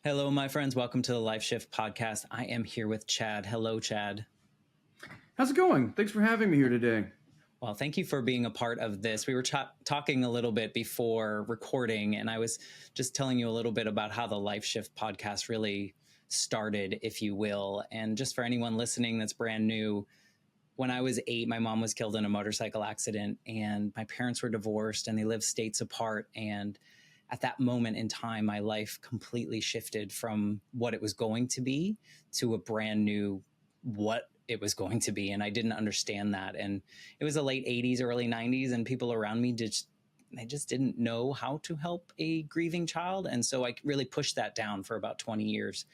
Hello, my friends. Welcome to the Life Shift podcast. I am here with Chad. Hello, Chad. How's it going? Thanks for having me here today. Well, thank you for being a part of this. We were talking a little bit before recording, and I was just telling you a little bit about how the Life Shift podcast really started, if you will. And just for anyone listening that's brand new, when I was 8, my mom was killed in a motorcycle accident, and my parents were divorced, and they lived states apart. And at that moment in time, my life completely shifted from what it was going to be to a brand new what it was going to be. And I didn't understand that. And it was the late 80s, early 90s, and people around me they just didn't know how to help a grieving child. And so I really pushed that down for about 20 years.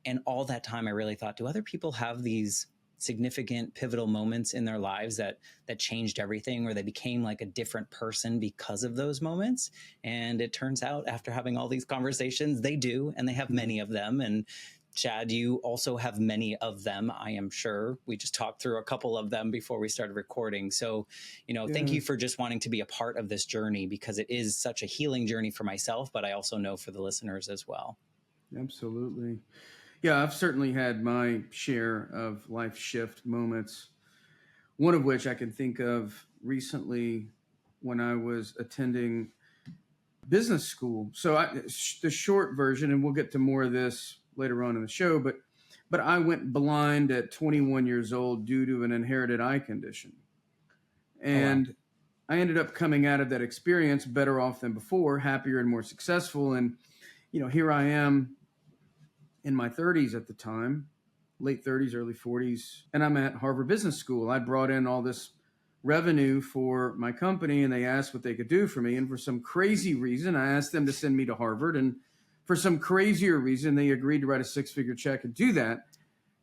And all that time, I really thought, do other people have these significant pivotal moments in their lives that changed everything, or they became like a different person because of those moments? And it turns out, after having all these conversations, they do, and they have many of them. And Chad, you also have many of them, I am sure. We just talked through a couple of them before we started recording. So, thank you for just wanting to be a part of this journey, because it is such a healing journey for myself, but I also know for the listeners as well. Absolutely. Yeah, I've certainly had my share of life shift moments, one of which I can think of recently when I was attending business school. So the short version, and we'll get to more of this later on in the show, but I went blind at 21 years old due to an inherited eye condition. And Oh, wow. I ended up coming out of that experience better off than before, happier and more successful. And, here I am in my 30s at the time, late 30s, early 40s, and I'm at Harvard Business School. I brought in all this revenue for my company, and they asked what they could do for me. And for some crazy reason, I asked them to send me to Harvard. And for some crazier reason, they agreed to write a 6-figure check and do that.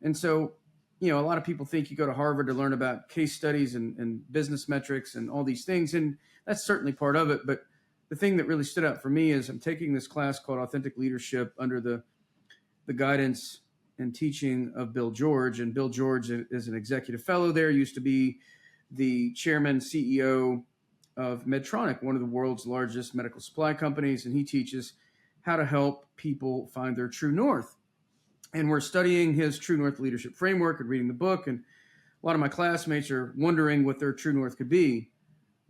And so, a lot of people think you go to Harvard to learn about case studies and business metrics and all these things. And that's certainly part of it. But the thing that really stood out for me is I'm taking this class called Authentic Leadership under the guidance and teaching of Bill George. And Bill George is an executive fellow there, used to be the chairman, CEO of Medtronic, one of the world's largest medical supply companies. And he teaches how to help people find their true north. And we're studying his True North leadership framework and reading the book. And a lot of my classmates are wondering what their true north could be.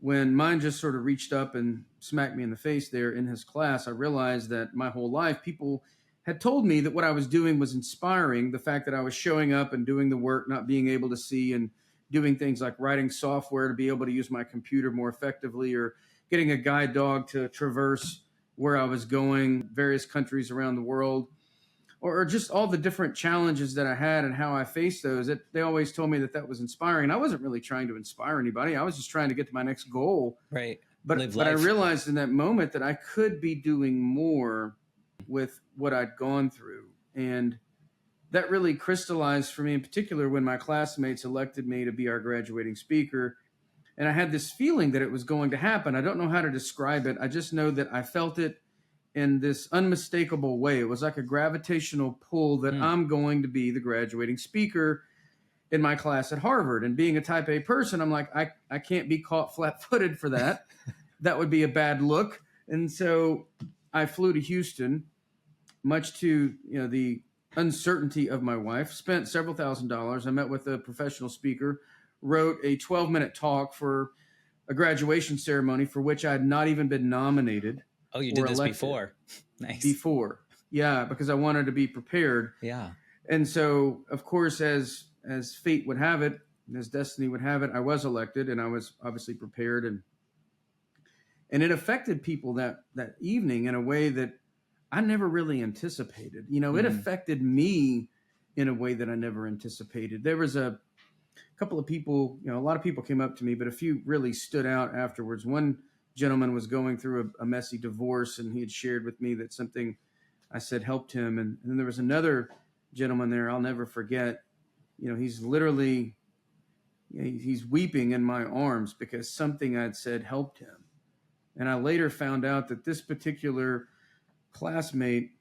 When mine just sort of reached up and smacked me in the face there in his class, I realized that my whole life people had told me that what I was doing was inspiring. The fact that I was showing up and doing the work, not being able to see, and doing things like writing software to be able to use my computer more effectively, or getting a guide dog to traverse where I was going, various countries around the world, or just all the different challenges that I had and how I faced those. They always told me that was inspiring. And I wasn't really trying to inspire anybody. I was just trying to get to my next goal. Right. But I realized in that moment that I could be doing more with what I'd gone through. And that really crystallized for me in particular when my classmates elected me to be our graduating speaker. And I had this feeling that it was going to happen. I don't know how to describe it. I just know that I felt it in this unmistakable way. It was like a gravitational pull that I'm going to be the graduating speaker in my class at Harvard. And being a type A person, I'm like, I can't be caught flat-footed for that. That would be a bad look. And so I flew to Houston, much to the uncertainty of my wife, spent several $1,000s. I met with a professional speaker, wrote a 12-minute talk for a graduation ceremony for which I had not even been nominated. Oh, you did this before. Nice. Before. Yeah, because I wanted to be prepared. Yeah. And so, of course, as fate would have it, as destiny would have it, I was elected, and I was obviously prepared, and it affected people that evening in a way that I never really anticipated. It affected me in a way that I never anticipated. There was a couple of people, a lot of people came up to me, but a few really stood out afterwards. One gentleman was going through a messy divorce, and he had shared with me that something I said helped him. And then there was another gentleman there I'll never forget. He's literally, he's weeping in my arms because something I'd said helped him. And I later found out that this particular classmate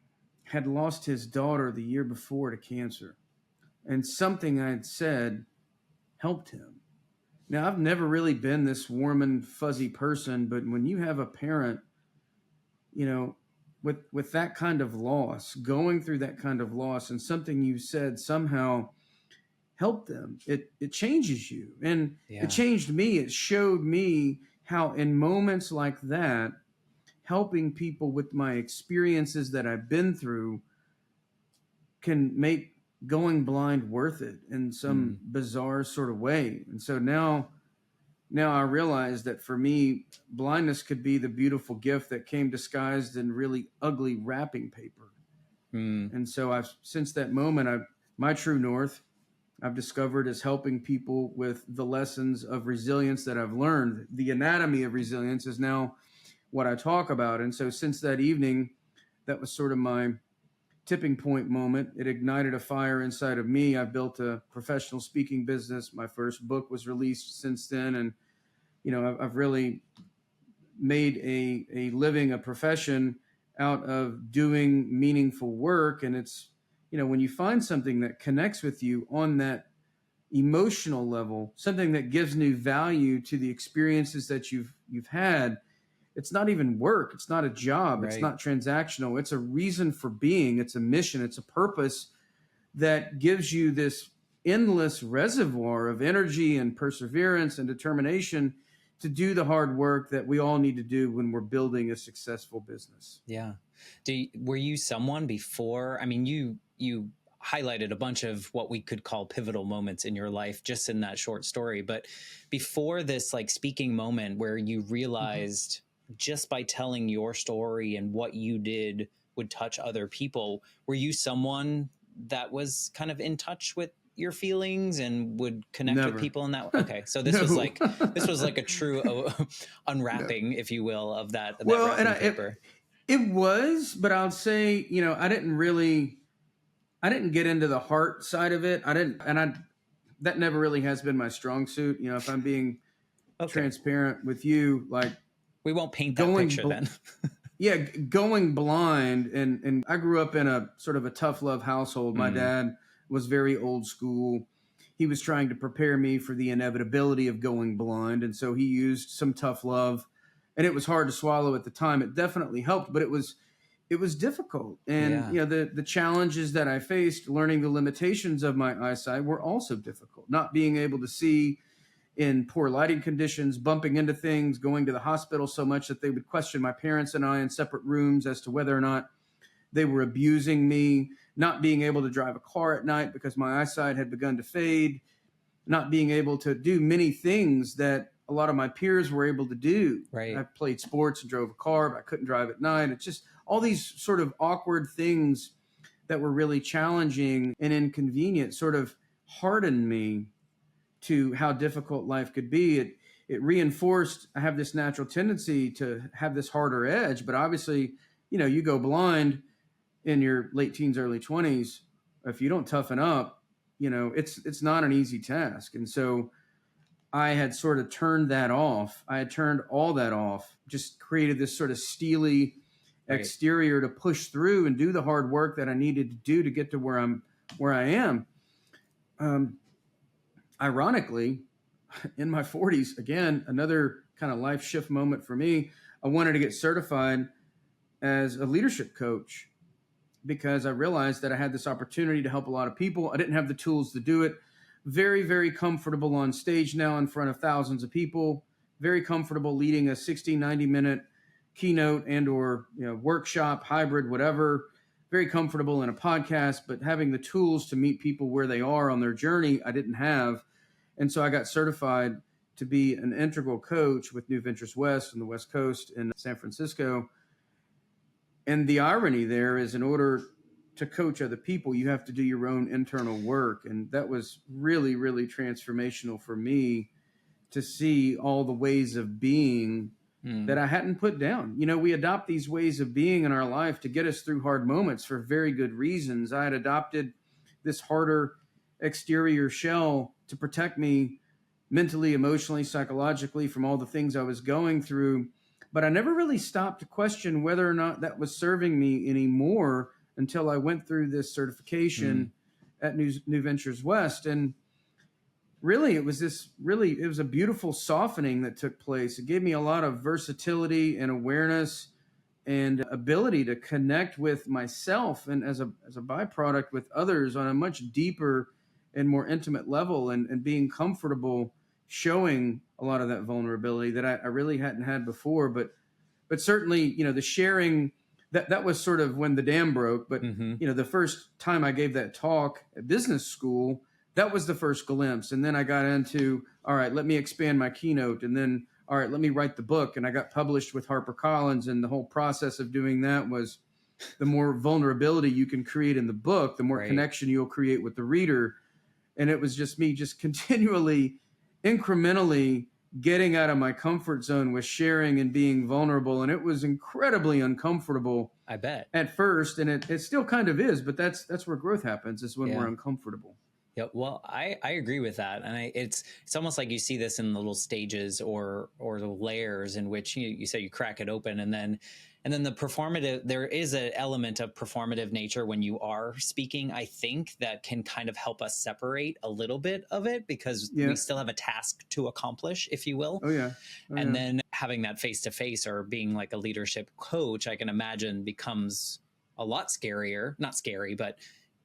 had lost his daughter the year before to cancer. And something I'd said helped him. Now, I've never really been this warm and fuzzy person, but when you have a parent, with that kind of loss, going through that kind of loss, and something you said somehow helped them, it changes you. And it Yeah. changed me. It showed me how in moments like that, helping people with my experiences that I've been through can make going blind worth it in some Mm. bizarre sort of way. And so now I realize that for me, blindness could be the beautiful gift that came disguised in really ugly wrapping paper. Mm. And so I've, since that moment, my true north, I've discovered, is helping people with the lessons of resilience that I've learned. The anatomy of resilience is now what I talk about. And so since that evening, that was sort of my tipping point moment. It ignited a fire inside of me. I've built a professional speaking business. My first book was released since then. And, I've really made a living, a profession out of doing meaningful work. And it's, when you find something that connects with you on that emotional level, something that gives new value to the experiences that you've had, it's not even work. It's not a job. Right. It's not transactional. It's a reason for being. It's a mission. It's a purpose that gives you this endless reservoir of energy and perseverance and determination to do the hard work that we all need to do when we're building a successful business. Yeah. Were you someone before? I mean, you highlighted a bunch of what we could call pivotal moments in your life just in that short story. But before this like speaking moment where you realized just by telling your story and what you did would touch other people, were you someone that was kind of in touch with your feelings and would connect Never. with people in that? Okay. So this No. was like a true unwrapping, if you will, of that Well, wrapping and paper. it was, but I'll say, I didn't get into the heart side of it. That never really has been my strong suit. If I'm being transparent with you, like, we won't paint that picture then. Yeah, going blind, and I grew up in a sort of a tough love household. My dad was very old school. He was trying to prepare me for the inevitability of going blind, and so he used some tough love, and it was hard to swallow at the time. It definitely helped, but it was difficult. And the challenges that I faced, learning the limitations of my eyesight, were also difficult. Not being able to see in poor lighting conditions, bumping into things, going to the hospital so much that they would question my parents and I in separate rooms as to whether or not they were abusing me, not being able to drive a car at night because my eyesight had begun to fade, not being able to do many things that a lot of my peers were able to do. Right. I played sports and drove a car, but I couldn't drive at night. It's just all these sort of awkward things that were really challenging and inconvenient sort of hardened me to how difficult life could be. It reinforced, I have this natural tendency to have this harder edge, but obviously, you go blind in your late teens, early 20s. If you don't toughen up, it's not an easy task. And so I had sort of turned that off. I had turned all that off, just created this sort of steely exterior to push through and do the hard work that I needed to do to get to where I am. Ironically, in my 40s, again, another kind of life shift moment for me, I wanted to get certified as a leadership coach because I realized that I had this opportunity to help a lot of people. I didn't have the tools to do it. Very, very comfortable on stage now in front of thousands of people, very comfortable leading a 60, 90-minute keynote and or workshop, hybrid, whatever. Very comfortable in a podcast, but having the tools to meet people where they are on their journey, I didn't have. And so I got certified to be an integral coach with New Ventures West on the West Coast in San Francisco. And the irony there is, in order to coach other people, you have to do your own internal work. And that was really, really transformational for me to see all the ways of being that I hadn't put down. We adopt these ways of being in our life to get us through hard moments for very good reasons. I had adopted this harder exterior shell to protect me mentally, emotionally, psychologically from all the things I was going through. But I never really stopped to question whether or not that was serving me anymore until I went through this certification at New Ventures West. And really, it was a beautiful softening that took place. It gave me a lot of versatility and awareness and ability to connect with myself and as a byproduct with others on a much deeper and more intimate level, and being comfortable showing a lot of that vulnerability that I really hadn't had before. But certainly, the sharing, that was sort of when the dam broke. But the first time I gave that talk at business school, that was the first glimpse. And then I got into, all right, let me expand my keynote, and then, all right, let me write the book. And I got published with HarperCollins, and the whole process of doing that was, the more vulnerability you can create in the book, the more connection you'll create with the reader. And it was just me just continually, incrementally getting out of my comfort zone with sharing and being vulnerable. And it was incredibly uncomfortable, I bet, at first. And it still kind of is, but that's where growth happens, is when we're uncomfortable. Yeah, well, I agree with that. And it's almost like you see this in little stages or the layers in which you say you crack it open, and then the performative, there is an element of performative nature when you are speaking, I think, that can kind of help us separate a little bit of it, because we still have a task to accomplish, if you will. And then having that face-to-face, or being like a leadership coach, I can imagine becomes a lot scarier, not scary, but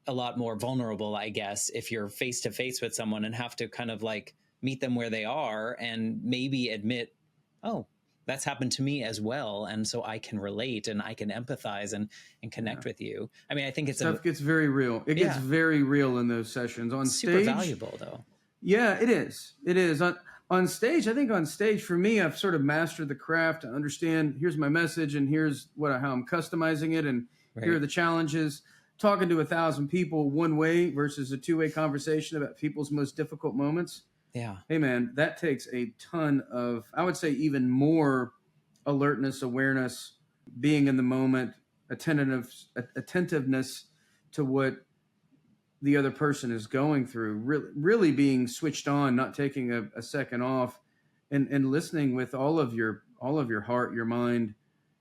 a lot more vulnerable, I guess, if you're face to face with someone and have to kind of like meet them where they are and maybe admit, oh, that's happened to me as well. And so I can relate and I can empathize and connect with you. I mean, I think stuff gets very real. It gets very real in those sessions on stage. Super valuable though. Yeah, it is. It is. On stage, I think on stage for me, I've sort of mastered the craft to understand, here's my message and here's how I'm customizing it. And here are the challenges. Talking to 1,000 people one way versus a two-way conversation about people's most difficult moments. Yeah. Hey man, that takes a ton of, I would say, even more alertness, awareness, being in the moment, attentiveness to what the other person is going through, really being switched on, not taking a second off, and listening with all of your heart, your mind,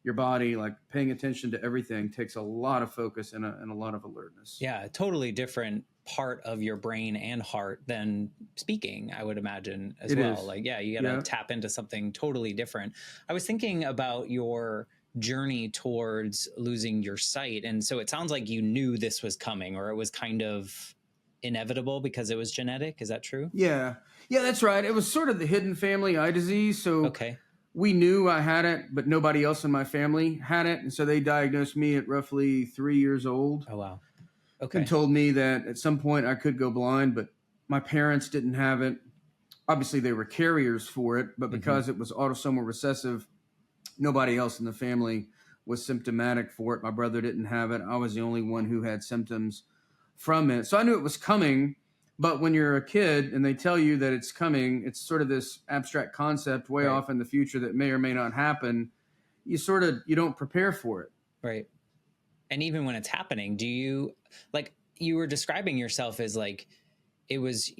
your body, like paying attention to everything takes a lot of focus and a lot of alertness. Yeah, a totally different part of your brain and heart than speaking, I would imagine, as well. Like, you got to tap into something totally different. I was thinking about your journey towards losing your sight. And so it sounds like you knew this was coming, or it was kind of inevitable because it was genetic. Is that true? Yeah, that's right. It was sort of the hidden family eye disease. So we knew I had it, but nobody else in my family had it. And so they diagnosed me at roughly 3 years old. Oh, wow. Okay. And told me that at some point I could go blind, but my parents didn't have it. Obviously, they were carriers for it, but because it was autosomal recessive, nobody else in the family was symptomatic for it. My brother didn't have it. I was the only one who had symptoms from it. So I knew it was coming. But when you're a kid and they tell you that it's coming, it's sort of this abstract concept way off in the future that may or may not happen. You don't prepare for it. Right. And even when it's happening, do you, like, you were describing yourself as like, it was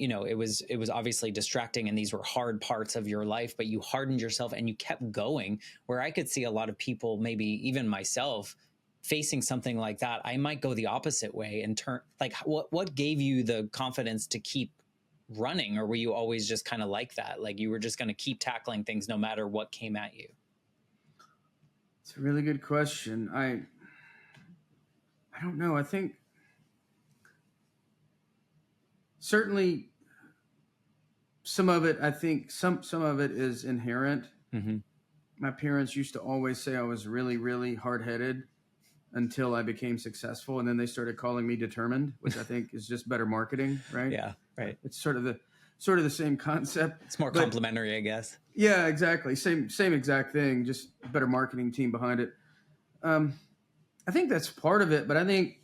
obviously distracting and these were hard parts of your life, but you hardened yourself and you kept going, where I could see a lot of people, maybe even myself, facing something like that, I might go the opposite way and turn. Like, what gave you the confidence to keep running? Or were you always just kind of like that? Like you were just going to keep tackling things no matter what came at you? It's a really good question. I don't know. I think certainly some of it is inherent. My parents used to always say I was really, really hard-headed until I became successful. And then they started calling me determined, which I think is just better marketing, right? Yeah, right. It's sort of the same concept. It's more complimentary, I guess. Yeah, exactly. Same exact thing, just better marketing team behind it. I think that's part of it, but I think,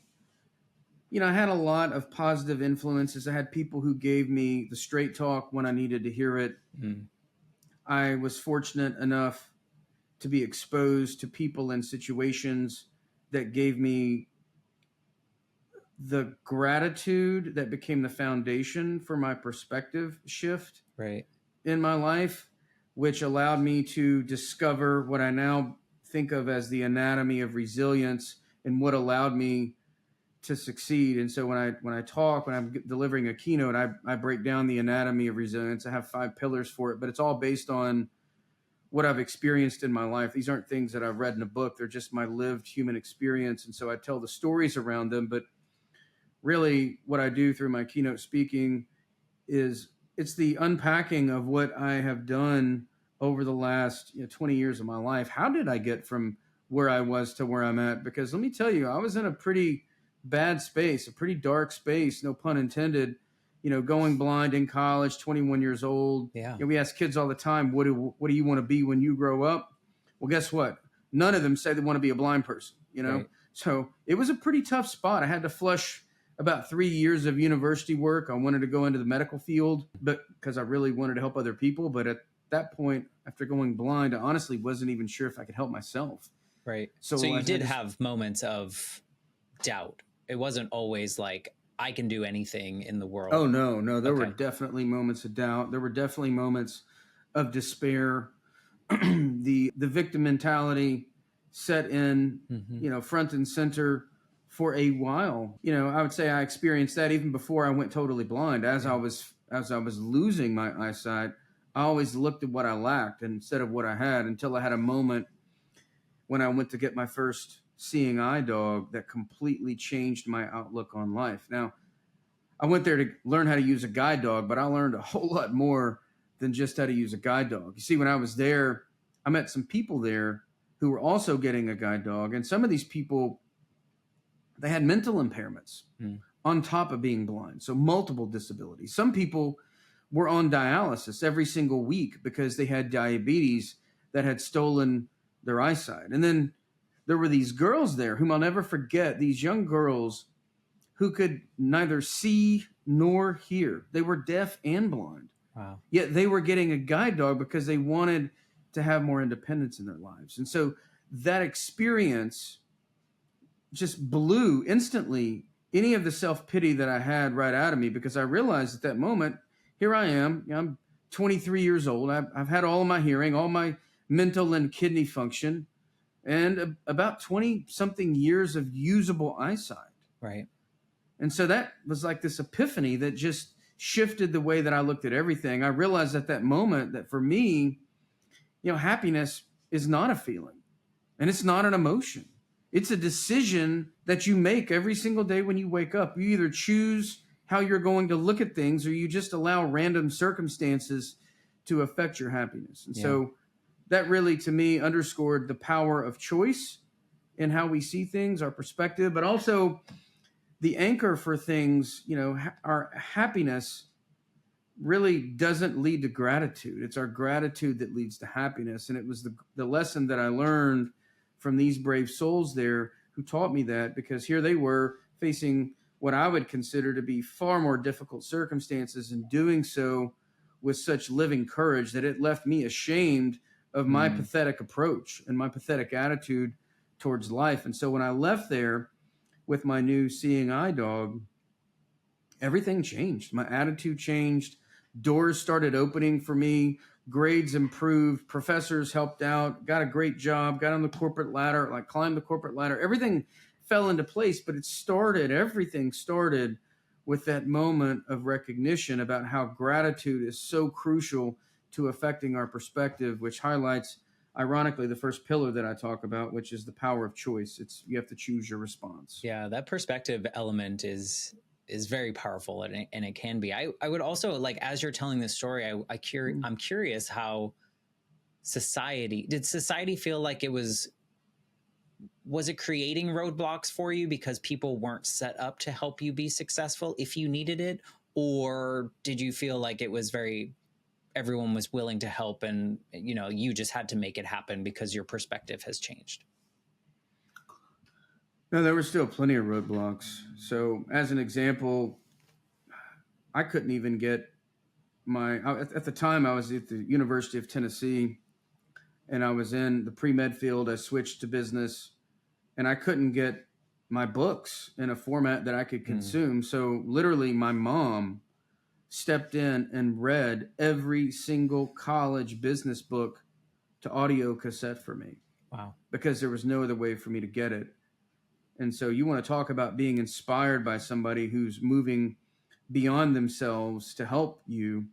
I had a lot of positive influences. I had people who gave me the straight talk when I needed to hear it. I was fortunate enough to be exposed to people and situations that gave me the gratitude that became the foundation for my perspective shift in my life, which allowed me to discover what I now think of as the anatomy of resilience and what allowed me to succeed. And so when I'm delivering a keynote, I break down the anatomy of resilience. I have 5 pillars for it, but it's all based on what I've experienced in my life. These aren't things that I've read in a book. They're just my lived human experience. And so I tell the stories around them. But really what I do through my keynote speaking is it's the unpacking of what I have done over the last 20 years of my life. How did I get from where I was to where I'm at? Because let me tell you, I was in a pretty bad space, a pretty dark space, no pun intended, going blind in college, 21 years old. Yeah. We ask kids all the time, what do you want to be when you grow up? Well, guess what? None of them say they want to be a blind person, Right. So it was a pretty tough spot. I had to flush about 3 years of university work. I wanted to go into the medical field, but because I really wanted to help other people. But at that point, after going blind, I honestly wasn't even sure if I could help myself. Right. So you did have moments of doubt. It wasn't always like, I can do anything in the world. Oh, no. There were definitely moments of doubt. There were definitely moments of despair. The victim mentality set in, front and center for a while. I would say I experienced that even before I went totally blind. As I was losing my eyesight, I always looked at what I lacked instead of what I had, until I had a moment when I went to get my first seeing eye dog that completely changed my outlook on life. Now, I went there to learn how to use a guide dog, but I learned a whole lot more than just how to use a guide dog. You see, when I was there, I met some people there who were also getting a guide dog. And some of these people, they had mental impairments on top of being blind. So multiple disabilities. Some people were on dialysis every single week because they had diabetes that had stolen their eyesight. And then there were these girls there whom I'll never forget, these young girls who could neither see nor hear. They were deaf and blind. Wow. Yet they were getting a guide dog because they wanted to have more independence in their lives. And so that experience just blew instantly any of the self-pity that I had right out of me, because I realized at that moment, here I am, I'm 23 years old. I've had all of my hearing, all my mental and kidney function, and about 20 something years of usable eyesight. Right. And so that was like this epiphany that just shifted the way that I looked at everything. I realized at that moment that for me, happiness is not a feeling, and it's not an emotion. It's a decision that you make every single day when you wake up. You either choose how you're going to look at things, or you just allow random circumstances to affect your happiness. And so that really, to me, underscored the power of choice in how we see things, our perspective, but also the anchor for things. Our happiness really doesn't lead to gratitude. It's our gratitude that leads to happiness. And it was the lesson that I learned from these brave souls there who taught me that, because here they were facing what I would consider to be far more difficult circumstances, and doing so with such living courage that it left me ashamed of my pathetic approach and my pathetic attitude towards life. And so when I left there with my new seeing eye dog, everything changed. My attitude changed. Doors started opening for me. Grades improved. Professors helped out. Got a great job. Got on the corporate ladder. Climbed the corporate ladder. Everything fell into place. But everything started with that moment of recognition about how gratitude is so crucial to affecting our perspective, which highlights, ironically, the first pillar that I talk about, which is the power of choice. You have to choose your response. Yeah, that perspective element is very powerful, and it can be. I would also, as you're telling this story, I'm curious how did society feel like it was it creating roadblocks for you because people weren't set up to help you be successful if you needed it? Or did you feel like it was everyone was willing to help, and you just had to make it happen because your perspective has changed? No, there were still plenty of roadblocks. So as an example, I couldn't even get at the time I was at the University of Tennessee, and I was in the pre-med field. I switched to business, and I couldn't get my books in a format that I could consume. So literally my mom stepped in and read every single college business book to audio cassette for me. Wow. Because there was no other way for me to get it. And so you want to talk about being inspired by somebody who's moving beyond themselves to help you.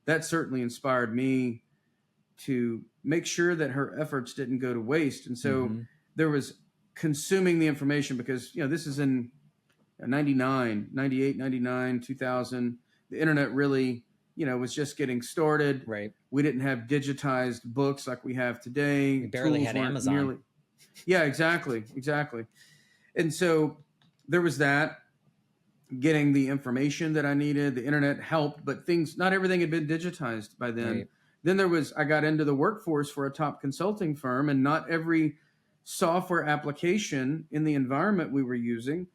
That certainly inspired me to make sure that her efforts didn't go to waste. And so Mm-hmm. there was consuming the information because, this is in 99, 98, 99, 2000. The internet really, was just getting started. Right. We didn't have digitized books like we have today. We barely had Amazon. Yeah, exactly. And so there was that, getting the information that I needed. The internet helped, but not everything had been digitized by then. Right. Then I got into the workforce for a top consulting firm, and not every software application in the environment we were using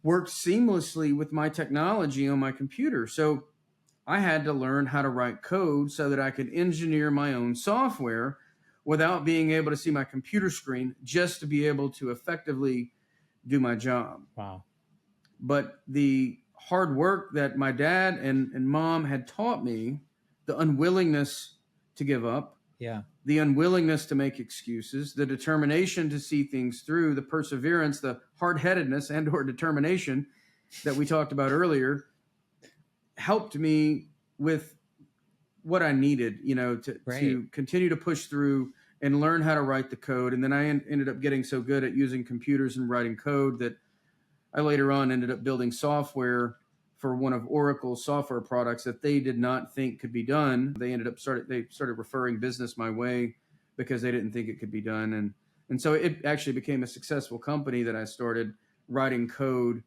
worked seamlessly with my technology on my computer. So I had to learn how to write code so that I could engineer my own software without being able to see my computer screen, just to be able to effectively do my job. Wow. But the hard work that my dad and mom had taught me, the unwillingness to give up, the unwillingness to make excuses, the determination to see things through, the perseverance, the hard-headedness and or determination that we talked about earlier, helped me with what I needed, to continue to push through and learn how to write the code. And then I ended up getting so good at using computers and writing code that I later on ended up building software for one of Oracle's software products that they did not think could be done. They started referring business my way because they didn't think it could be done. And so it actually became a successful company that I started writing code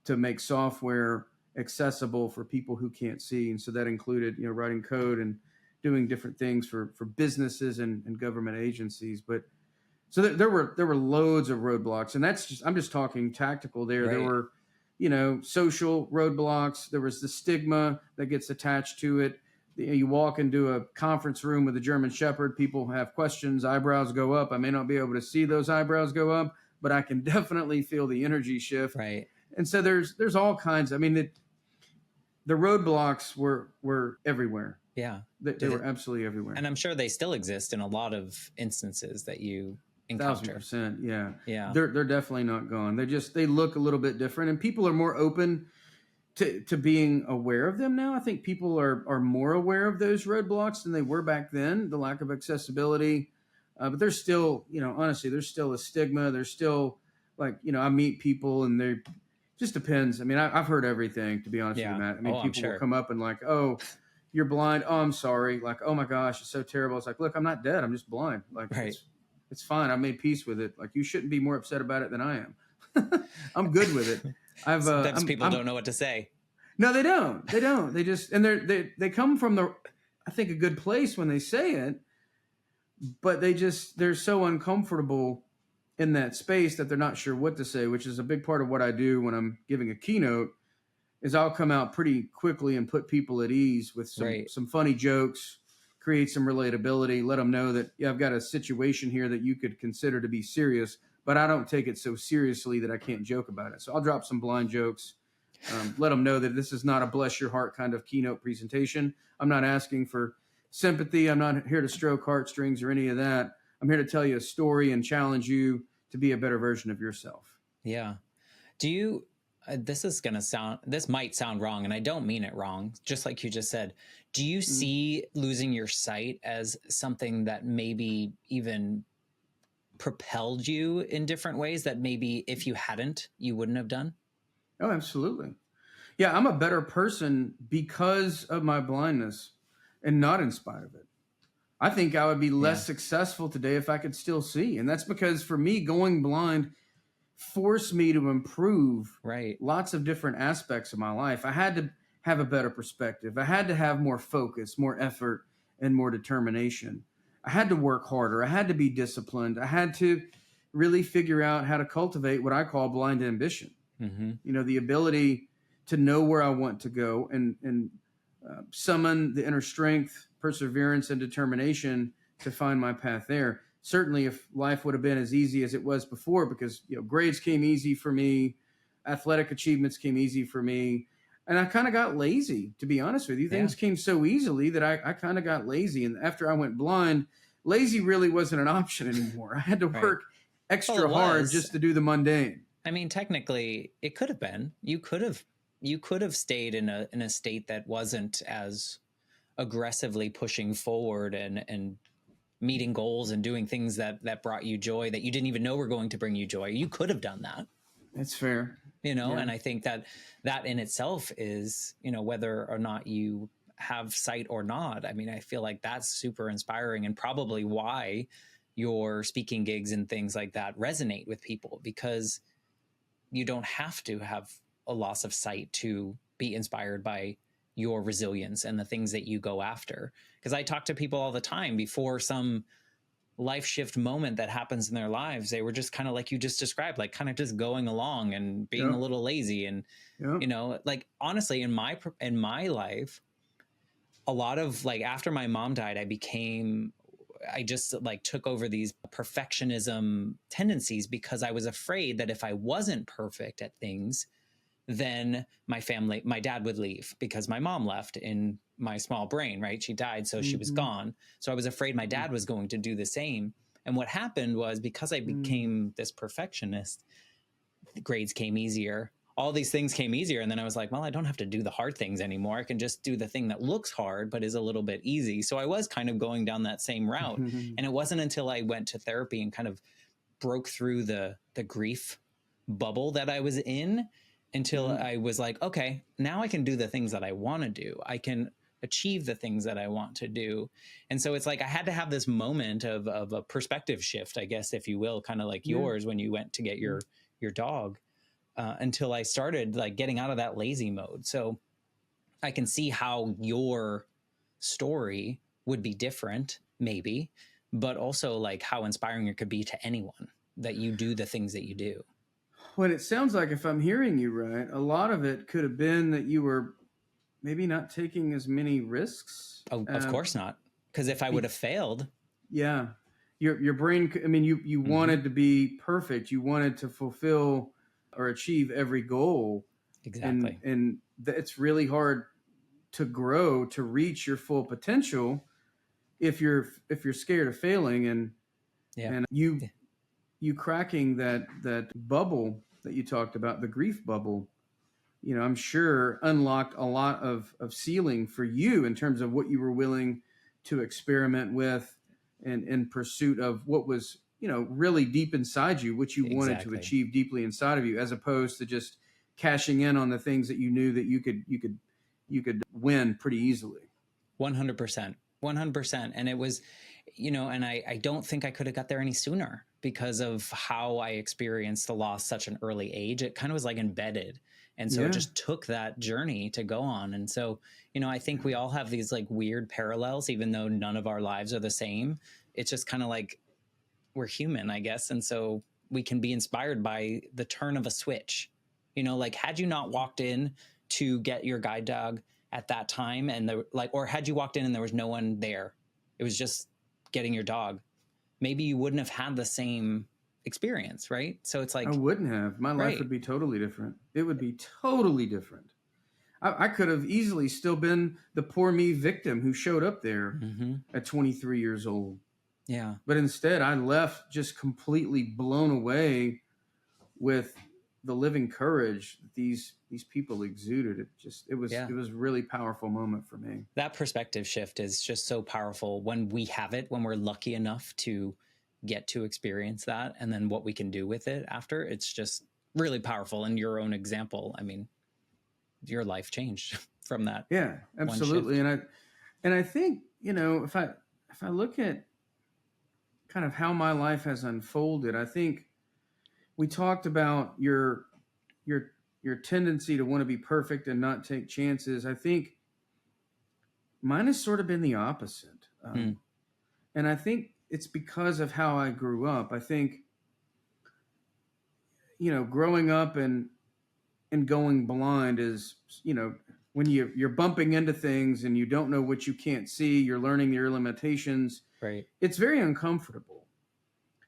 to make software accessible for people who can't see. And so that included, writing code and doing different things for businesses and government agencies. But so there were loads of roadblocks, and I'm just talking tactical there. Right. There were, social roadblocks. There was the stigma that gets attached to it. You walk into a conference room with a German Shepherd, people have questions, eyebrows go up. I may not be able to see those eyebrows go up, but I can definitely feel the energy shift. Right. And so there's all kinds. I mean, the roadblocks were everywhere. Yeah. They were absolutely everywhere. And I'm sure they still exist in a lot of instances that you encounter. 1,000%. Yeah. Yeah. They're definitely not gone. They look a little bit different, and people are more open to being aware of them now. I think people are more aware of those roadblocks than they were back then, the lack of accessibility. But there's still, honestly, there's still a stigma. There's still I meet people and they just depends. I mean, I've heard everything, to be honest with you, Matt. I mean, people will come up and like, oh, you're blind. Oh, I'm sorry. Like, oh my gosh, it's so terrible. It's like, look, I'm not dead. I'm just blind. Like, it's fine. I made peace with it. Like, you shouldn't be more upset about it than I am. I'm good with it. Sometimes people don't know what to say. No, they don't. They don't. They just, and they come from I think, a good place when they say it, but they're so uncomfortable in that space that they're not sure what to say, which is a big part of what I do when I'm giving a keynote. Is I'll come out pretty quickly and put people at ease with some funny jokes, create some relatability, let them know that, I've got a situation here that you could consider to be serious, but I don't take it so seriously that I can't joke about it. So I'll drop some blind jokes, let them know that this is not a bless your heart kind of keynote presentation. I'm not asking for sympathy. I'm not here to stroke heartstrings or any of that. I'm here to tell you a story and challenge you to be a better version of yourself. Yeah. Do you... this might sound wrong, and I don't mean it wrong, just like you just said. Do you see losing your sight as something that maybe even propelled you in different ways that maybe if you hadn't, you wouldn't have done? Oh, absolutely. Yeah, I'm a better person because of my blindness and not in spite of it. I think I would be less successful today if I could still see. And that's because for me, going blind forced me to improve lots of different aspects of my life. I had to have a better perspective. I had to have more focus, more effort, and more determination. I had to work harder. I had to be disciplined. I had to really figure out how to cultivate what I call blind ambition. Mm-hmm. The ability to know where I want to go and summon the inner strength, perseverance, and determination to find my path there. Certainly if life would have been as easy as it was before, because grades came easy for me, athletic achievements came easy for me, and I kind of got lazy, to be honest with you. Things came so easily that I kind of got lazy. And after I went blind, lazy really wasn't an option anymore. I had to work extra hard just to do the mundane. I mean, technically, it could have been. You could have stayed in a state that wasn't as aggressively pushing forward and meeting goals and doing things that brought you joy that you didn't even know were going to bring you joy. You could have done that. That's fair. Yeah. And I think that in itself is, whether or not you have sight or not. I mean, I feel like that's super inspiring, and probably why your speaking gigs and things like that resonate with people, because you don't have to have a loss of sight to be inspired by your resilience and the things that you go after. Because I talk to people all the time before some life shift moment that happens in their lives. They were just kind of like you just described, like kind of just going along and being a little lazy. And, like honestly, in my life, a lot of like after my mom died, I just like took over these perfectionism tendencies because I was afraid that if I wasn't perfect at things, then my dad would leave, because my mom left in my small brain, right? She died, so she was gone. So I was afraid my dad was going to do the same. And what happened was, because I became this perfectionist, the grades came easier. All these things came easier. And then I was like, well, I don't have to do the hard things anymore. I can just do the thing that looks hard, but is a little bit easy. So I was kind of going down that same route. And it wasn't until I went to therapy and kind of broke through the grief bubble that I was in, until I was like, okay, now I can do the things that I want to do. I can achieve the things that I want to do. And so it's like I had to have this moment of a perspective shift, I guess, if you will, kind of like yours when you went to get your dog, until I started like getting out of that lazy mode. So I can see how your story would be different, maybe, but also like how inspiring it could be to anyone that you do the things that you do. Well, it sounds like, if I'm hearing you right, a lot of it could have been that you were maybe not taking as many risks. Oh, of course not. Because if I would have failed. Yeah. Your brain, I mean, you wanted to be perfect. You wanted to fulfill or achieve every goal. Exactly. And it's really hard to grow, to reach your full potential if you're scared of failing. And you cracking that bubble that you talked about, the grief bubble, I'm sure unlocked a lot of ceiling for you in terms of what you were willing to experiment with, and in pursuit of what was, really deep inside you, what you wanted to achieve deeply inside of you, as opposed to just cashing in on the things that you knew that you could win pretty easily. 100%. And it was, and I don't think I could have got there any sooner, because of how I experienced the loss such an early age. It kind of was like embedded. And so it just took that journey to go on. And so, I think we all have these like weird parallels, even though none of our lives are the same. It's just kind of like we're human, I guess. And so we can be inspired by the turn of a switch. Like had you not walked in to get your guide dog at that time, and or had you walked in and there was no one there, it was just getting your dog, maybe you wouldn't have had the same experience, right? So it's like, I wouldn't have. My life would be totally different. It would be totally different. I could have easily still been the poor me victim who showed up there at 23 years old. Yeah. But instead, I left just completely blown away with the living courage that these people exuded. It was a really powerful moment for me. That perspective shift is just so powerful when we have it, when we're lucky enough to get to experience that, and then what we can do with it after. It's just really powerful. And your own example, I mean, your life changed from that. Yeah, absolutely. And I think, if I look at kind of how my life has unfolded, I think we talked about your tendency to want to be perfect and not take chances. I think mine has sort of been the opposite. And I think it's because of how I grew up. I think, growing up and going blind is, when you're bumping into things and you don't know what you can't see, you're learning your limitations. Right. It's very uncomfortable.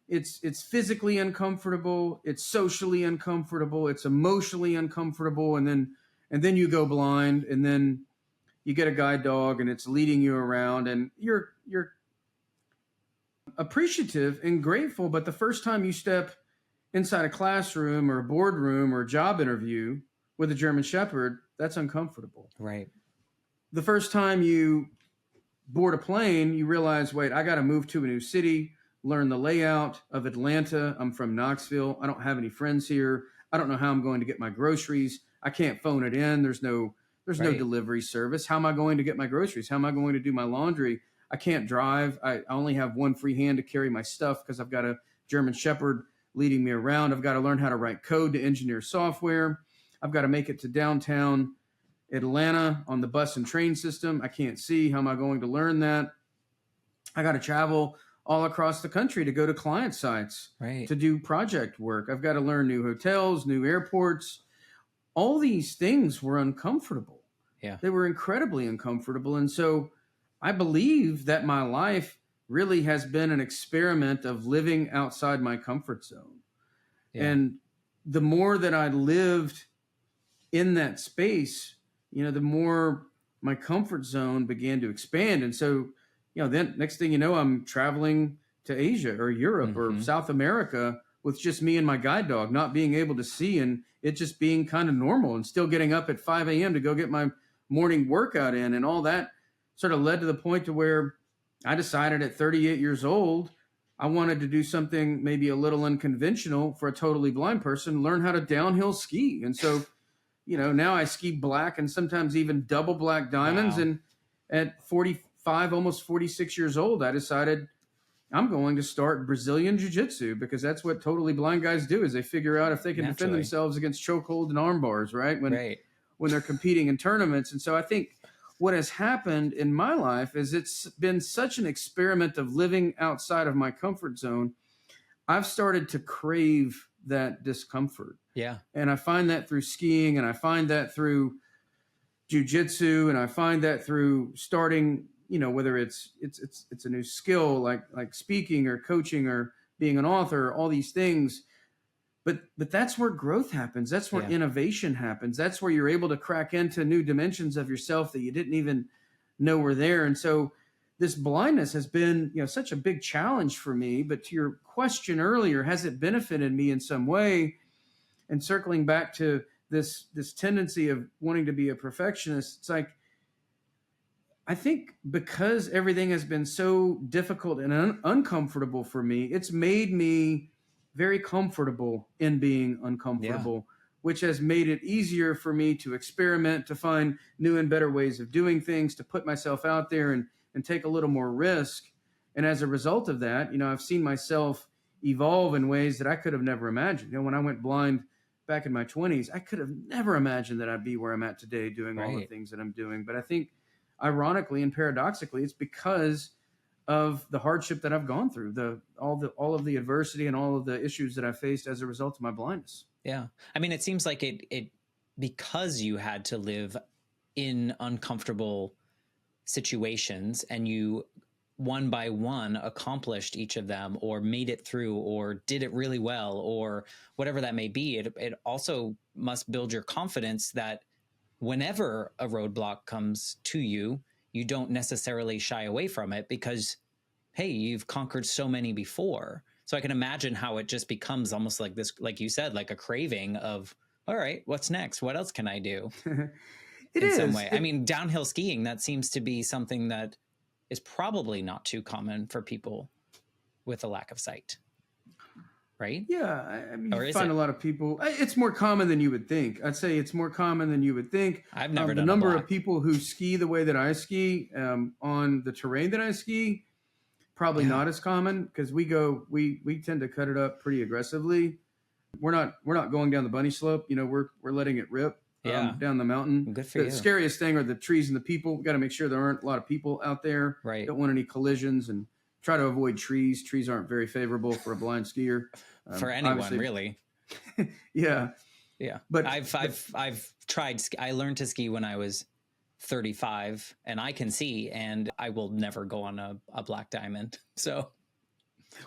It's physically uncomfortable. It's socially uncomfortable. It's emotionally uncomfortable. And then you go blind, and then you get a guide dog and it's leading you around, and you're appreciative and grateful. But the first time you step inside a classroom or a boardroom or a job interview with a German Shepherd, that's uncomfortable. Right. The first time you board a plane, you realize, wait, I got to move to a new city, learn the layout of Atlanta. I'm from Knoxville. I don't have any friends here. I don't know how I'm going to get my groceries. I can't phone it in. There's no delivery service. How am I going to get my groceries? How am I going to do my laundry? I can't drive. I only have one free hand to carry my stuff because I've got a German Shepherd leading me around. I've got to learn how to write code to engineer software. I've got to make it to downtown Atlanta on the bus and train system. I can't see. How am I going to learn that? I got to travel all across the country to go to client sites, to do project work. I've got to learn new hotels, new airports. All these things were uncomfortable. Yeah. They were incredibly uncomfortable. And so I believe that my life really has been an experiment of living outside my comfort zone. Yeah. And the more that I lived in that space, the more my comfort zone began to expand. And so, then next thing you know, I'm traveling to Asia or Europe or South America with just me and my guide dog, not being able to see, and it just being kind of normal, and still getting up at 5 a.m. to go get my morning workout in. And all that sort of led to the point to where I decided at 38 years old, I wanted to do something maybe a little unconventional for a totally blind person, learn how to downhill ski. And so, now I ski black and sometimes even double black diamonds. Wow. And at 45, almost 46 years old, I decided I'm going to start Brazilian Jiu-Jitsu, because that's what totally blind guys do, is they figure out if they can defend themselves against chokehold and arm bars, right? When they're competing in tournaments. And so I think what has happened in my life is it's been such an experiment of living outside of my comfort zone. I've started to crave that discomfort. Yeah. And I find that through skiing, and I find that through jiu-jitsu, and I find that through starting, whether it's a new skill like speaking or coaching or being an author, all these things. But that's where growth happens. That's where innovation happens. That's where you're able to crack into new dimensions of yourself that you didn't even know were there. And so this blindness has been, such a big challenge for me. But to your question earlier, has it benefited me in some way? And circling back to this tendency of wanting to be a perfectionist, it's like, I think because everything has been so difficult and uncomfortable for me, it's made me very comfortable in being uncomfortable, which has made it easier for me to experiment, to find new and better ways of doing things, to put myself out there and take a little more risk. And as a result of that, I've seen myself evolve in ways that I could have never imagined. When I went blind back in my 20s, I could have never imagined that I'd be where I'm at today doing all the things that I'm doing. But I think ironically and paradoxically, it's because of the hardship that I've gone through, all of the adversity and all of the issues that I faced as a result of my blindness. Yeah. I mean, it seems like it because you had to live in uncomfortable situations and you one by one accomplished each of them, or made it through, or did it really well, or whatever that may be. It also must build your confidence that whenever a roadblock comes to you, you don't necessarily shy away from it because, hey, you've conquered so many before. So I can imagine how it just becomes almost like this, like you said, like a craving of, all right, what's next? What else can I do? In some way. I mean, downhill skiing, that seems to be something that is probably not too common for people with a lack of sight. Right? Yeah. I mean, you find a lot of people. It's more common than you would think. I'd say it's more common than you would think. I've never done the number of people who ski the way that I ski on the terrain that I ski, probably not as common, because we tend to cut it up pretty aggressively. We're not going down the bunny slope. We're letting it rip down the mountain. Good for you. The scariest thing are the trees and the people. We got to make sure there aren't a lot of people out there. Right. Don't want any collisions, and try to avoid trees. Trees aren't very favorable for a blind skier. For anyone, really. Yeah. But I've tried. I learned to ski when I was 35, and I can see, and I will never go on a black diamond. So.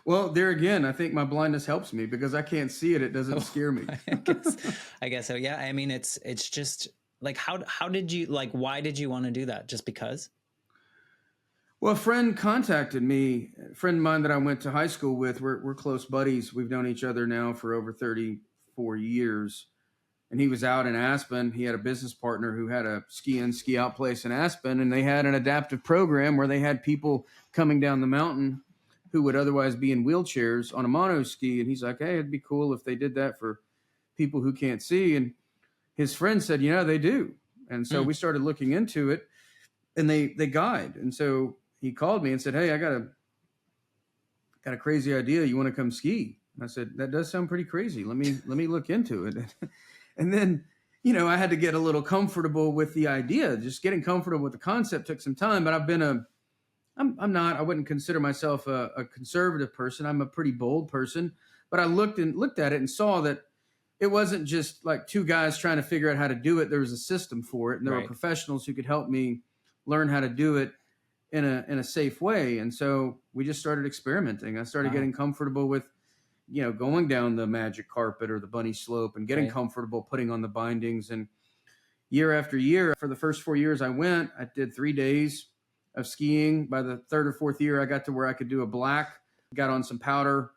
Well, there again, I think my blindness helps me because I can't see it. It doesn't scare me. I guess so. Yeah. I mean, it's just like, how did you, like, why did you want to do that? Just because? Well, a friend contacted me, a friend of mine that I went to high school with. We're close buddies. We've known each other now for over 34 years. and he was out in Aspen. He had a business partner who had a ski in, ski out place in Aspen, and they had an adaptive program where they had people coming down the mountain who would otherwise be in wheelchairs on a mono ski. And he's like, hey, it'd be cool if they did that for people who can't see. And his friend said, they do. And so we started looking into it, and they guide. And so he called me and said, hey, I got a crazy idea. You want to come ski? And I said, that does sound pretty crazy. Let me look into it. And then, I had to get a little comfortable with the idea. Just getting comfortable with the concept took some time, but I wouldn't consider myself a conservative person. I'm a pretty bold person, but I looked at it and saw that it wasn't just like two guys trying to figure out how to do it. There was a system for it, and there were professionals who could help me learn how to do it in a safe way. And so we just started experimenting. I started getting comfortable with, going down the magic carpet or the bunny slope and getting comfortable putting on the bindings. And year after year, for the first 4 years I did 3 days of skiing. By the third or fourth year, I got to where I could do a black, got on some powder.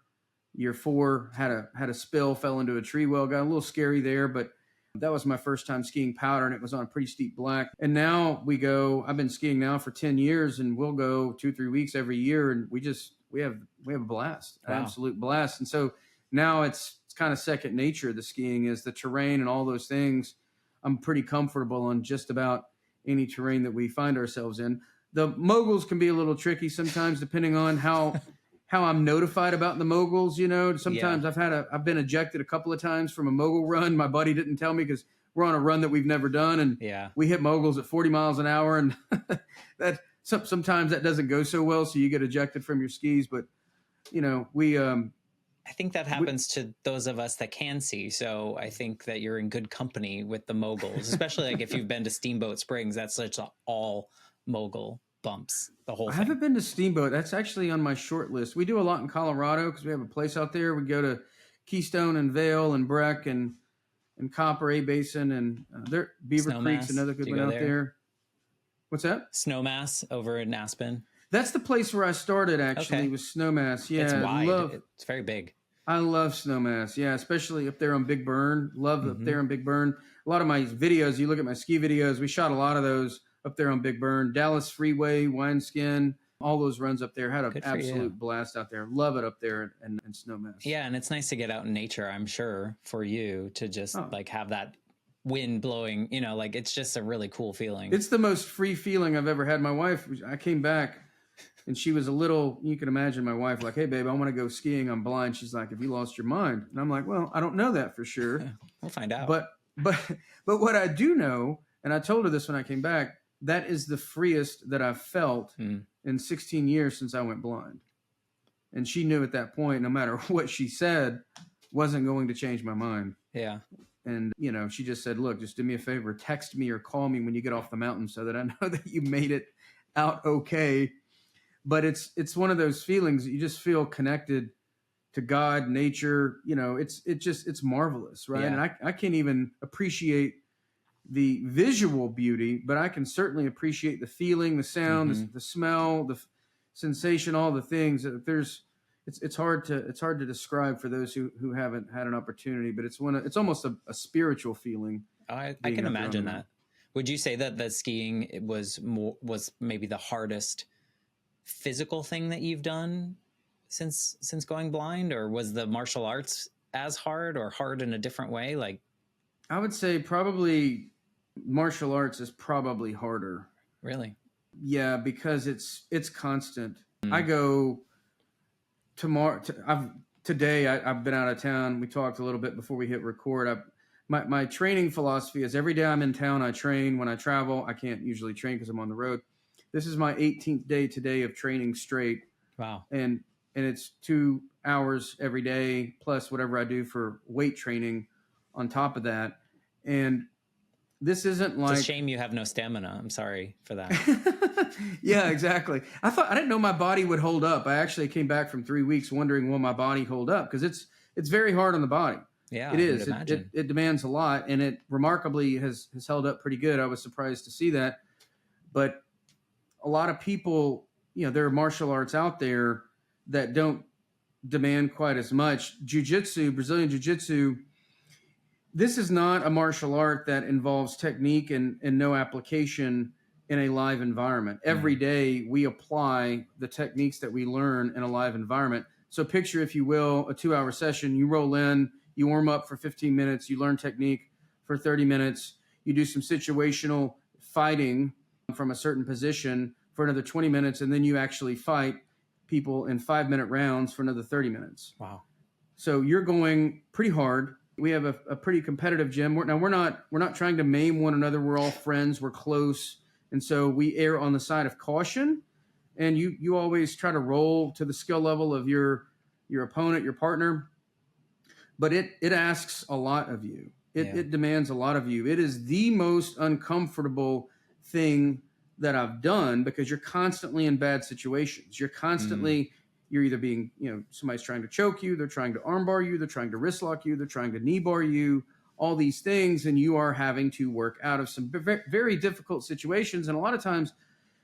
Year 4, had a spill, fell into a tree well, got a little scary there, but that was my first time skiing powder, and it was on a pretty steep black. And now I've been skiing now for 10 years, and we'll go 2-3 weeks every year, and we have a blast, an absolute blast. And so now it's kind of second nature. The skiing is the terrain and all those things. I'm pretty comfortable on just about any terrain that we find ourselves in. The moguls can be a little tricky sometimes, depending on how I'm notified about the moguls. Sometimes I've been ejected a couple of times from a mogul run. My buddy didn't tell me because we're on a run that we've never done, and we hit moguls at 40 miles an hour, and that sometimes that doesn't go so well, so you get ejected from your skis. But I think that happens to those of us that can see. So I think that you're in good company with the moguls, especially like if you've been to Steamboat Springs. That's such all mogul bumps, the whole thing. I haven't been to Steamboat. That's actually on my short list. We do a lot in Colorado because we have a place out there. We go to Keystone and Vail and Breck and Copper A Basin, and Beaver Snowmass. Creek's another good one out there. What's that? Snowmass over in Aspen. That's the place where I started, actually, with Snowmass. Yeah, it's wide. It's very big. I love Snowmass. Yeah, especially up there on Big Burn. Love up there on Big Burn. A lot of my videos, you look at my ski videos, we shot a lot of those up there on Big Burn. Dallas Freeway, Wineskin, all those runs up there. Had an absolute blast out there. Love it up there in Snowmass. Yeah, and it's nice to get out in nature, I'm sure, for you to just like have that wind blowing, like it's just a really cool feeling. It's the most free feeling I've ever had. My wife, I came back and she was you can imagine my wife like, hey babe, I want to go skiing. I'm blind. She's like, have you lost your mind? And I'm like, well, I don't know that for sure. We'll find out. But what I do know, and I told her this when I came back, that is the freest that I've felt in 16 years since I went blind. And she knew at that point, no matter what she said, wasn't going to change my mind. Yeah. And, she just said, look, just do me a favor, text me or call me when you get off the mountain so that I know that you made it out okay. But it's one of those feelings that you just feel connected to God, nature. It's marvelous, right? Yeah. And I can't even appreciate the visual beauty, but I can certainly appreciate the feeling, the sound, the smell, the sensation, all the things. It's hard to describe for those who haven't had an opportunity, but it's almost a spiritual feeling. I can imagine that. Would you say that the skiing was maybe the hardest physical thing that you've done since going blind, or was the martial arts as hard or hard in a different way? Like, I would say probably martial arts is probably harder. Really? Yeah, because it's constant. I go tomorrow. Today I've been out of town. We talked a little bit before we hit record. My training philosophy is every day I'm in town, I train. When I travel, I can't usually train because I'm on the road. This is my 18th day today of training straight. Wow. And it's 2 hours every day plus whatever I do for weight training on top of that. And this isn't like... It's a shame you have no stamina. I'm sorry for that. Yeah, exactly. I didn't know my body would hold up. I actually came back from 3 weeks wondering, will my body hold up? Because it's very hard on the body. Yeah, it is. It demands a lot, and it remarkably has held up pretty good. I was surprised to see that. But a lot of people, there are martial arts out there that don't demand quite as much. Jiu-Jitsu, Brazilian Jiu-Jitsu, this is not a martial art that involves technique and no application in a live environment. Every day we apply the techniques that we learn in a live environment. So picture, if you will, a 2-hour session. You roll in, you warm up for 15 minutes, you learn technique for 30 minutes, you do some situational fighting from a certain position for another 20 minutes, and then you actually fight people in 5-minute rounds for another 30 minutes. Wow. So you're going pretty hard. We have a pretty competitive gym. We're not trying to maim one another. We're all friends. We're close. And so we err on the side of caution. And you always try to roll to the skill level of your opponent, your partner. But it asks a lot of you. It demands a lot of you. It is the most uncomfortable thing that I've done, because you're constantly in bad situations. You're constantly, you're either being, somebody's trying to choke you, they're trying to armbar you, they're trying to wrist lock you, they're trying to knee bar you, all these things, and you are having to work out of some very difficult situations, and a lot of times